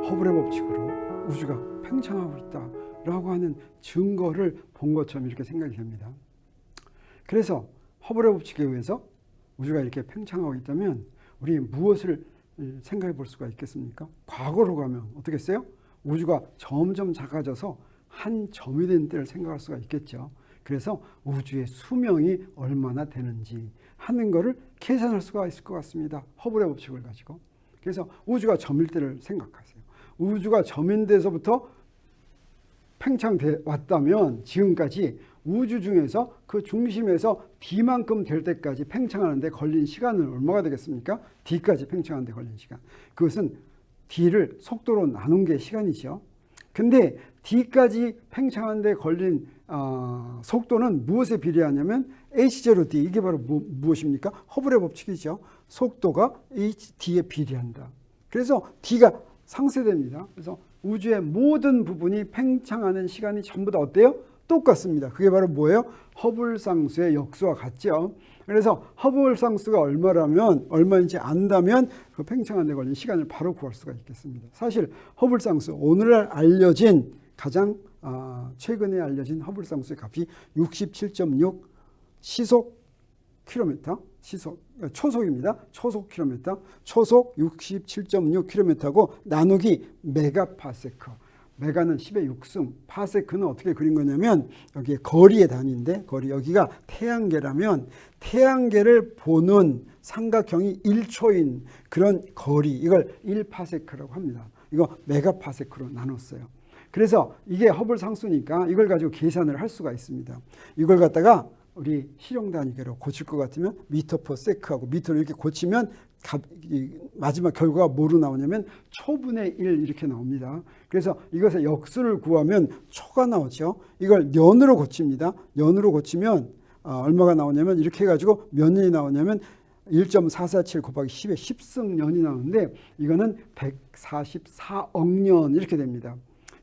허블의 법칙으로 우주가 팽창하고 있다라고 하는 증거를 본 것처럼 이렇게 생각이 됩니다. 그래서 허블의 법칙에 의해서 우주가 이렇게 팽창하고 있다면 우리 무엇을 생각해 볼 수가 있겠습니까? 과거로 가면 어떻겠어요? 우주가 점점 작아져서 한 점이 된 때를 생각할 수가 있겠죠. 그래서 우주의 수명이 얼마나 되는지 하는 것을 계산할 수가 있을 것 같습니다. 허블의 법칙을 가지고. 그래서 우주가 점일 때를 생각하세요. 우주가 점인 데서부터 팽창돼 왔다면 지금까지 우주 중에서 그 중심에서 D만큼 될 때까지 팽창하는데 걸린 시간은 얼마가 되겠습니까? D까지 팽창하는데 걸린 시간. 그것은 D를 속도로 나눈 게 시간이죠. 근데 D까지 팽창하는데 걸린 속도는 무엇에 비례하냐면 h0d, 이게 바로 무엇입니까? 허블의 법칙이죠. 속도가 d에 비례한다. 그래서 D가 상쇄됩니다. 그래서 우주의 모든 부분이 팽창하는 시간이 전부 다 어때요? 똑같습니다. 그게 바로 뭐예요? 허블 상수의 역수와 같죠. 그래서 허블 상수가 얼마인지 안다면 그 팽창하는 데 걸린 시간을 바로 구할 수가 있겠습니다. 사실 허블 상수, 오늘날 알려진 가장 최근에 알려진 허블 상수의 값이 67.6 시속 킬로미터, 초속입니다. 초속 킬로미터, 초속 67.6km고 나누기 메가파세커. 메가는 10의 6승, 파세크는 어떻게 그린 거냐면 여기에 거리의 단위인데 여기가 태양계라면 태양계를 보는 삼각형이 1초인 그런 거리, 이걸 1파세크라고 합니다. 이거 메가파세크로 나눴어요. 그래서 이게 허블 상수니까 이걸 가지고 계산을 할 수가 있습니다. 이걸 갖다가 우리 실용 단위계로 고칠 것 같으면 미터 퍼 세크하고 미터를 이렇게 고치면 마지막 결과가 뭐로 나오냐면 초분의 1 이렇게 나옵니다. 그래서 이것의 역수를 구하면 초가 나오죠. 이걸 년으로 고칩니다. 년으로 고치면 얼마가 나오냐면 이렇게 해가지고 몇 년이 나오냐면 1.447 곱하기 10의 10승년이 나오는데 이거는 144억 년 이렇게 됩니다.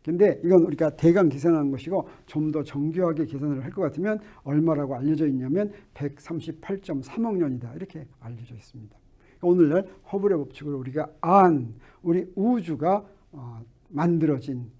근데 이건 우리가 대강 계산하는 것이고 좀 더 정교하게 계산을 할 것 같으면 얼마라고 알려져 있냐면 138.3억 년이다 이렇게 알려져 있습니다. 오늘날 허블의 법칙으로 우리가 우리 우주가 만들어진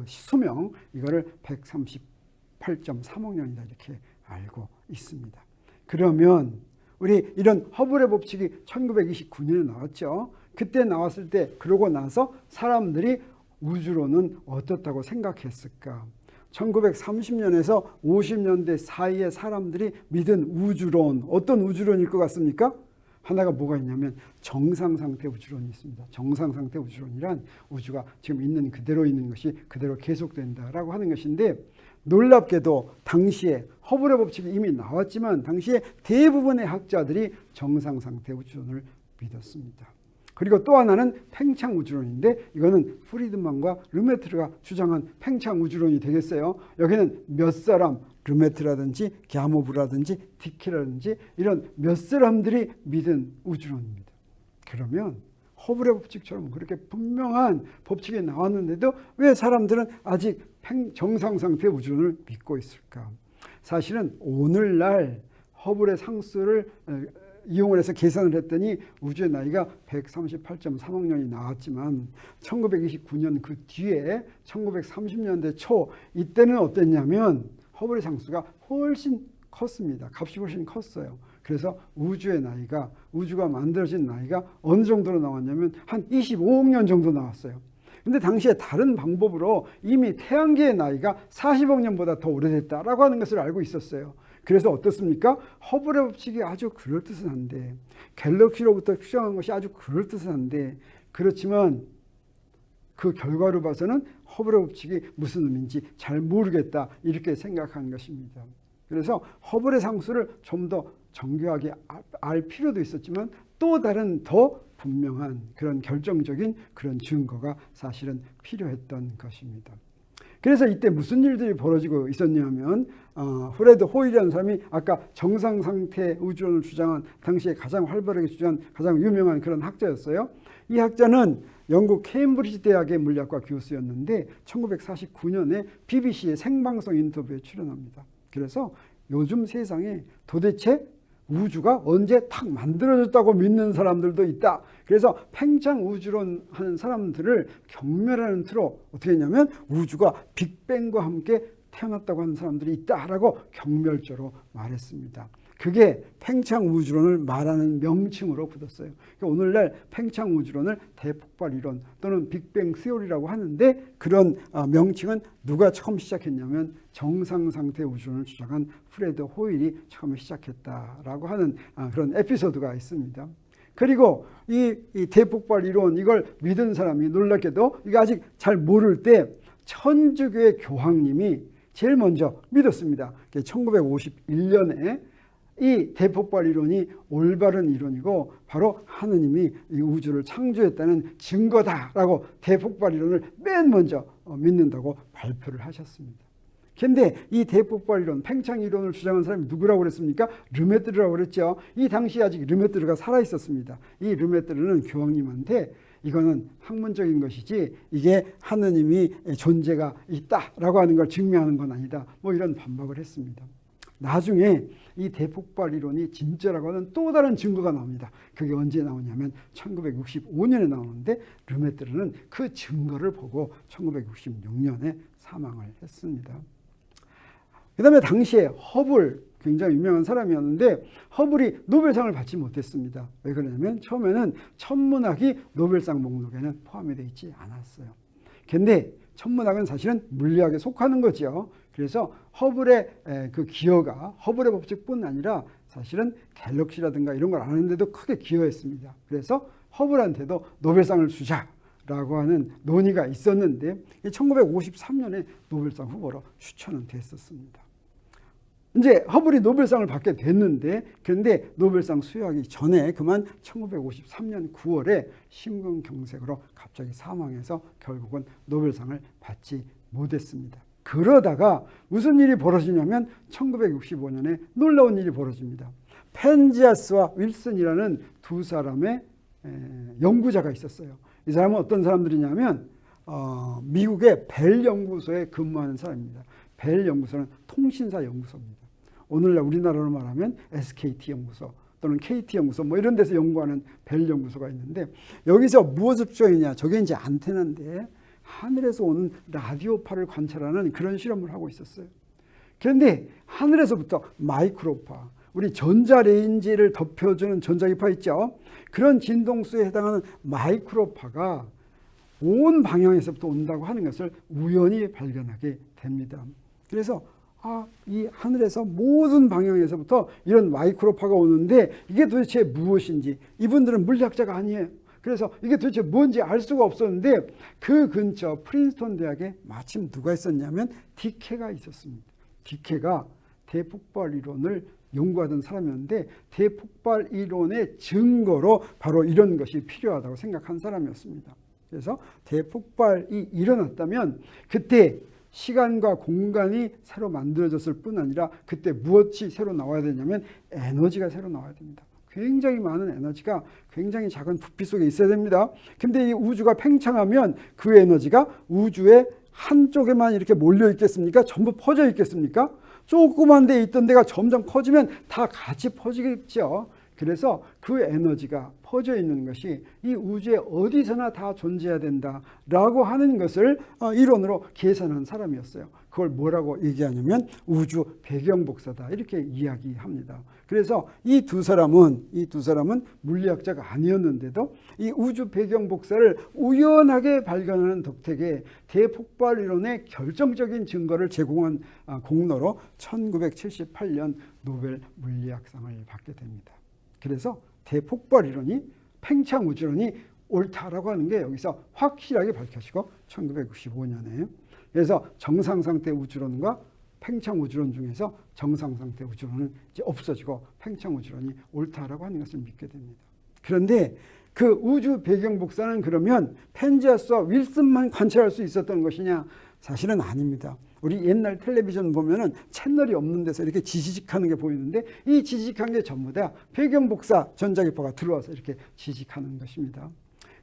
수명, 이거를 138.3억 년이다 이렇게 알고 있습니다. 그러면 우리 이런 허블의 법칙이 1929년에 나왔죠. 그때 나왔을 때 그러고 나서 사람들이 우주론은 어떻다고 생각했을까? 1930년에서 50년대 사이에 사람들이 믿은 우주론, 어떤 우주론일 것 같습니까? 하나가 뭐가 있냐면 정상상태 우주론이 있습니다. 정상상태 우주론이란 우주가 지금 있는 그대로 있는 것이 그대로 계속된다라고 하는 것인데, 놀랍게도 당시에 허블의 법칙이 이미 나왔지만 당시에 대부분의 학자들이 정상상태 우주론을 믿었습니다. 그리고 또 하나는 팽창 우주론인데 이거는 프리드만과 르메트르가 주장한 팽창 우주론이 되겠어요. 여기는 몇 사람, 르메트라든지 갸모브라든지 디키라든지 이런 몇 사람들이 믿은 우주론입니다. 그러면 허블의 법칙처럼 그렇게 분명한 법칙이 나왔는데도 왜 사람들은 아직 정상상태 우주론을 믿고 있을까? 사실은 오늘날 허블의 상수를 이용을 해서 계산을 했더니 우주의 나이가 138.3억 년이 나왔지만 1929년 그 뒤에 1930년대 초 이때는 어땠냐면 허블의 상수가 훨씬 컸습니다. 값이 훨씬 컸어요. 그래서 우주의 나이가, 우주가 만들어진 나이가 어느 정도로 나왔냐면 한 25억 년 정도 나왔어요. 근데 당시에 다른 방법으로 이미 태양계의 나이가 40억 년보다 더 오래됐다라고 하는 것을 알고 있었어요. 그래서 어떻습니까? 허블의 법칙이 아주 그럴듯한데, 갤럭시로부터 추정한 것이 아주 그럴듯한데, 그렇지만 그 결과로 봐서는 허블의 법칙이 무슨 의미인지 잘 모르겠다 이렇게 생각한 것입니다. 그래서 허블의 상수를 좀 더 정교하게 알 필요도 있었지만 또 다른 더 분명한 그런 결정적인 그런 증거가 사실은 필요했던 것입니다. 그래서 이때 무슨 일들이 벌어지고 있었냐면 프레드 호일이라는 사람이 아까 정상상태 우주론을 주장한 당시에 가장 활발하게 주장한 가장 유명한 그런 학자였어요. 이 학자는 영국 케임브리지 대학의 물리학과 교수였는데 1949년에 BBC의 생방송 인터뷰에 출연합니다. 그래서 요즘 세상에 도대체 우주가 언제 탁 만들어졌다고 믿는 사람들도 있다. 그래서 팽창 우주론 하는 사람들을 경멸하는 틀로 어떻게 했냐면 우주가 빅뱅과 함께 태어났다고 하는 사람들이 있다라고 경멸적으로 말했습니다. 그게 팽창 우주론을 말하는 명칭으로 굳었어요. 그러니까 오늘날 팽창 우주론을 대폭발 이론 또는 빅뱅 시오리라고 하는데 그런 명칭은 누가 처음 시작했냐면 정상 상태 우주론을 주장한 프레드 호일이 처음에 시작했다라고 하는 그런 에피소드가 있습니다. 그리고 이 대폭발 이론 이걸 믿은 사람이 놀랍게도 이거 아직 잘 모를 때 천주교의 교황님이 제일 먼저 믿었습니다. 1951년에 이 대폭발 이론이 올바른 이론이고 바로 하느님이 이 우주를 창조했다는 증거다라고 대폭발 이론을 맨 먼저 믿는다고 발표를 하셨습니다. 그런데 이 대폭발 이론, 팽창 이론을 주장한 사람이 누구라고 그랬습니까? 르메뜨르라고 그랬죠. 이 당시에 아직 르메뜨르가 살아 있었습니다. 이 르메뜨르는 교황님한테 이거는 학문적인 것이지 이게 하느님이 존재가 있다라고 하는 걸 증명하는 건 아니다. 뭐 이런 반박을 했습니다. 나중에 이 대폭발 이론이 진짜라고 하는 또 다른 증거가 나옵니다. 그게 언제 나오냐면 1965년에 나오는데 르메뜨르는 그 증거를 보고 1966년에 사망을 했습니다. 그 다음에 당시에 허블, 굉장히 유명한 사람이었는데 허블이 노벨상을 받지 못했습니다. 왜 그러냐면 처음에는 천문학이 노벨상 목록에는 포함이 되어 있지 않았어요. 그런데 천문학은 사실은 물리학에 속하는 거죠. 그래서 허블의 그 기여가 허블의 법칙뿐 아니라 사실은 갤럭시라든가 이런 걸 아는데도 크게 기여했습니다. 그래서 허블한테도 노벨상을 주자라고 하는 논의가 있었는데 1953년에 노벨상 후보로 추천은 됐었습니다. 이제 허블이 노벨상을 받게 됐는데 그런데 노벨상 수여하기 전에 그만 1953년 9월에 심근경색으로 갑자기 사망해서 결국은 노벨상을 받지 못했습니다. 그러다가 무슨 일이 벌어지냐면 1965년에 놀라운 일이 벌어집니다. 펜지아스와 윌슨이라는 두 사람의 연구자가 있었어요. 이 사람은 어떤 사람들이냐면 미국의 벨 연구소에 근무하는 사람입니다. 벨 연구소는 통신사 연구소입니다. 오늘날 우리나라로 말하면 SKT 연구소 또는 KT 연구소 뭐 이런 데서 연구하는 벨 연구소가 있는데 여기서 무엇을 추정했냐? 저게 이제 안테나인데 하늘에서 오는 라디오파를 관찰하는 그런 실험을 하고 있었어요. 그런데 하늘에서부터 마이크로파, 우리 전자레인지를 덮여주는 전자기파 있죠? 그런 진동수에 해당하는 마이크로파가 온 방향에서부터 온다고 하는 것을 우연히 발견하게 됩니다. 그래서 이 하늘에서 모든 방향에서부터 이런 마이크로파가 오는데 이게 도대체 무엇인지, 이분들은 물리학자가 아니에요. 그래서 이게 도대체 뭔지 알 수가 없었는데 그 근처 프린스턴 대학에 마침 누가 있었냐면 디케가 있었습니다. 디케가 대폭발 이론을 연구하던 사람이었는데 대폭발 이론의 증거로 바로 이런 것이 필요하다고 생각한 사람이었습니다. 그래서 대폭발이 일어났다면 그때 시간과 공간이 새로 만들어졌을 뿐 아니라 그때 무엇이 새로 나와야 되냐면 에너지가 새로 나와야 됩니다. 굉장히 많은 에너지가 굉장히 작은 부피 속에 있어야 됩니다. 근데 이 우주가 팽창하면 그 에너지가 우주의 한쪽에만 이렇게 몰려 있겠습니까? 전부 퍼져 있겠습니까? 조그만 데에 있던 데가 점점 커지면 다 같이 퍼지겠죠. 그래서 그 에너지가 퍼져 있는 것이 이 우주에 어디서나 다 존재해야 된다라고 하는 것을 이론으로 계산한 사람이었어요. 그걸 뭐라고 얘기하냐면 우주 배경복사다 이렇게 이야기합니다. 그래서 이 두 사람은 물리학자가 아니었는데도 이 우주 배경복사를 우연하게 발견하는 덕택에 대폭발 이론의 결정적인 증거를 제공한 공로로 1978년 노벨 물리학상을 받게 됩니다. 그래서 대폭발 이론이 팽창 우주론이 옳다라고 하는 게 여기서 확실하게 밝혀지고 1965년에 그래서 정상상태 우주론과 팽창 우주론 중에서 정상상태 우주론은 이제 없어지고 팽창 우주론이 옳다라고 하는 것을 믿게 됩니다. 그런데 그 우주 배경 복사는 그러면 펜지아스와 윌슨만 관찰할 수 있었던 것이냐? 사실은 아닙니다. 우리 옛날 텔레비전 보면은 채널이 없는 데서 이렇게 지지직하는 게 보이는데 이 지지직한 게 전부 다 배경 복사 전자기파가 들어와서 이렇게 지지직하는 것입니다.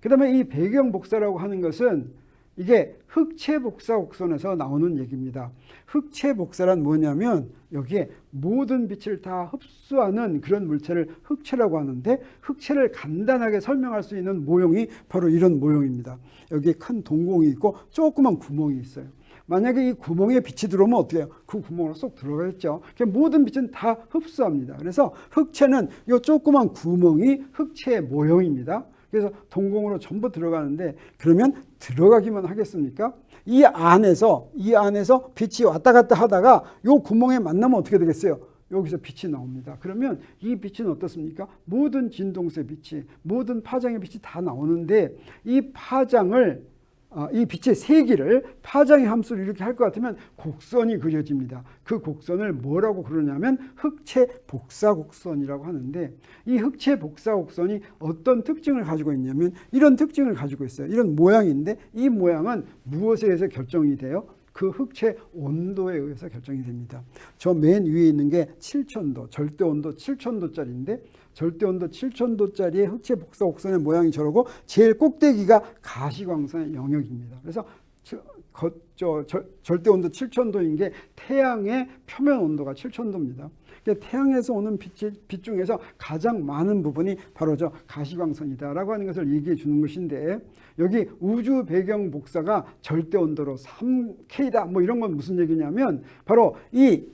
그 다음에 이 배경 복사라고 하는 것은 이게 흑체 복사 곡선에서 나오는 얘기입니다. 흑체 복사란 뭐냐면 여기에 모든 빛을 다 흡수하는 그런 물체를 흑체라고 하는데, 흑체를 간단하게 설명할 수 있는 모형이 바로 이런 모형입니다. 여기에 큰 동공이 있고 조그만 구멍이 있어요. 만약에 이 구멍에 빛이 들어오면 어떻게 해요? 그 구멍으로 쏙 들어가겠죠. 모든 빛은 다 흡수합니다. 그래서 흑체는 이 조그만 구멍이 흑체의 모형입니다. 그래서 동공으로 전부 들어가는데, 그러면 들어가기만 하겠습니까? 이 안에서 빛이 왔다 갔다 하다가 이 구멍에 만나면 어떻게 되겠어요? 여기서 빛이 나옵니다. 그러면 이 빛은 어떻습니까? 모든 진동세 빛이, 모든 파장의 빛이 다 나오는데, 이 파장을 이 빛의 세기를 파장의 함수로 이렇게 할 것 같으면 곡선이 그려집니다. 그 곡선을 뭐라고 그러냐면 흑체 복사 곡선이라고 하는데, 이 흑체 복사 곡선이 어떤 특징을 가지고 있냐면 이런 특징을 가지고 있어요. 이런 모양인데, 이 모양은 무엇에 의해서 결정이 돼요? 그 흑체 온도에 의해서 결정이 됩니다. 저 맨 위에 있는 게 7000도, 절대 온도 7000도짜리인데, 절대 온도 7000도짜리의 흑체 복사 곡선의 모양이 저러고, 제일 꼭대기가 가시광선의 영역입니다. 그래서 절대 온도 7000도인 게 태양의 표면 온도가 7000도입니다. 태양에서 오는 빛 중에서 가장 많은 부분이 바로 저 가시광선이다라고 하는 것을 얘기해 주는 것인데, 여기 우주 배경 복사가 절대 온도로 3K다 뭐 이런 건 무슨 얘기냐면, 바로 이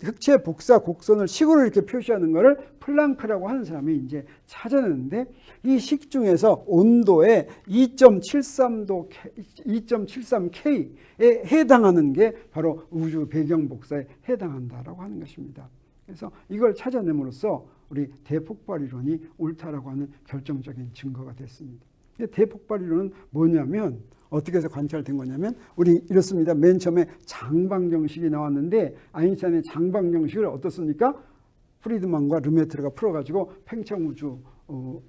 흑체 복사 곡선을 식으로 이렇게 표시하는 것을 플랑크라고 하는 사람이 이제 찾아냈는데, 이 식 중에서 온도에 2.73K에 해당하는 게 바로 우주 배경 복사에 해당한다라고 하는 것입니다. 그래서 이걸 찾아냄으로써 우리 대폭발 이론이 옳다라고 하는 결정적인 증거가 됐습니다. 대폭발 이론은 뭐냐면, 어떻게 해서 관찰된 거냐면, 우리 이렇습니다. 맨 처음에 장방정식이 나왔는데, 아인슈타인의 장방정식을 어떻습니까? 프리드만과 르메트르가 풀어가지고 팽창우주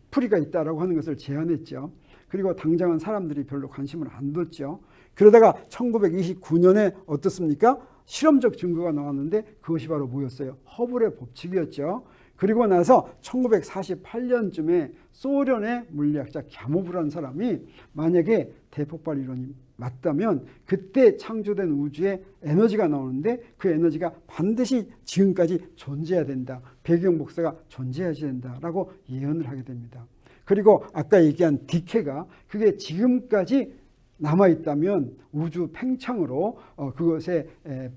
풀이가 있다라고 하는 것을 제안했죠. 그리고 당장은 사람들이 별로 관심을 안 뒀죠. 그러다가 1929년에 어떻습니까? 실험적 증거가 나왔는데, 그것이 바로 뭐였어요? 허블의 법칙이었죠. 그리고 나서 1948년쯤에 소련의 물리학자 갸모브라는 사람이 만약에 대폭발 이론이 맞다면 그때 창조된 우주에 에너지가 나오는데, 그 에너지가 반드시 지금까지 존재해야 된다. 배경 복사가 존재해야 된다라고 예언을 하게 됩니다. 그리고 아까 얘기한 디케가 그게 지금까지 남아있다면 우주 팽창으로 그것의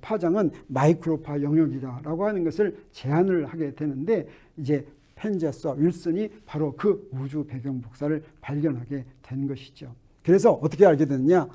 파장은 마이크로파 영역이다라고 하는 것을 제안을 하게 되는데, 이제 펜제스와 윌슨이 바로 그 우주 배경 복사를 발견하게 된 것이죠. 그래서 어떻게 알게 됐느냐?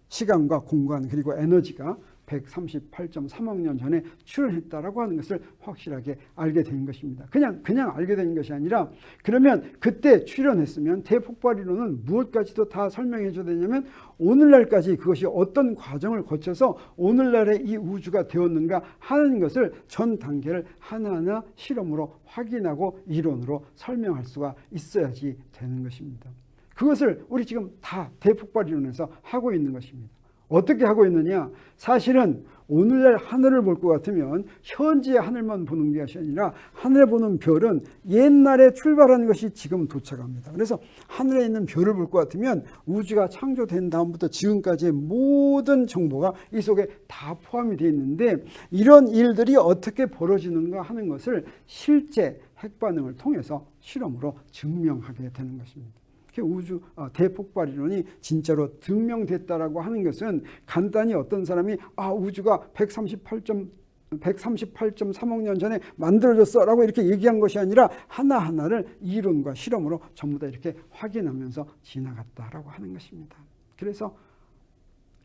시간과 공간 그리고 에너지가 138.3억 년 전에 출현했다라고 하는 것을 확실하게 알게 된 것입니다. 그냥 알게 된 것이 아니라, 그러면 그때 출현했으면 대폭발 이론은 무엇까지도 다 설명해 줘야 되냐면, 오늘날까지 그것이 어떤 과정을 거쳐서 오늘날의 이 우주가 되었는가 하는 것을 전 단계를 하나하나 실험으로 확인하고 이론으로 설명할 수가 있어야지 되는 것입니다. 그것을 우리 지금 다 대폭발 이론에서 하고 있는 것입니다. 어떻게 하고 있느냐? 사실은 오늘날 하늘을 볼 것 같으면 현재의 하늘만 보는 것이 아니라, 하늘에 보는 별은 옛날에 출발한 것이 지금 도착합니다. 그래서 하늘에 있는 별을 볼 것 같으면 우주가 창조된 다음부터 지금까지의 모든 정보가 이 속에 다 포함이 되어 있는데, 이런 일들이 어떻게 벌어지는가 하는 것을 실제 핵반응을 통해서 실험으로 증명하게 되는 것입니다. 우주 대폭발 이론이 진짜로 증명됐다라고 하는 것은, 간단히 어떤 사람이 우주가 138.3억 년 전에 만들어졌어라고 이렇게 얘기한 것이 아니라, 하나하나를 이론과 실험으로 전부 다 이렇게 확인하면서 지나갔다라고 하는 것입니다. 그래서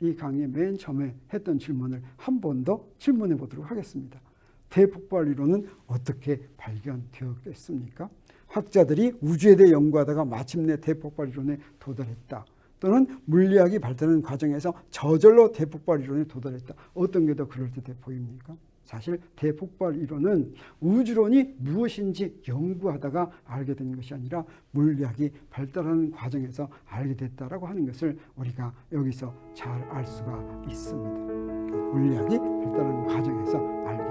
이 강의 맨 처음에 했던 질문을 한 번 더 질문해 보도록 하겠습니다. 대폭발 이론은 어떻게 발견되었겠습니까? 학자들이 우주에 대해 연구하다가 마침내 대폭발 이론에 도달했다. 또는 물리학이 발달하는 과정에서 저절로 대폭발 이론에 도달했다. 어떤 게 더 그럴듯해 보입니까? 사실 대폭발 이론은 우주론이 무엇인지 연구하다가 알게 된 것이 아니라 물리학이 발달하는 과정에서 알게 됐다라고 하는 것을 우리가 여기서 잘 알 수가 있습니다. 물리학이 발달하는 과정에서 알게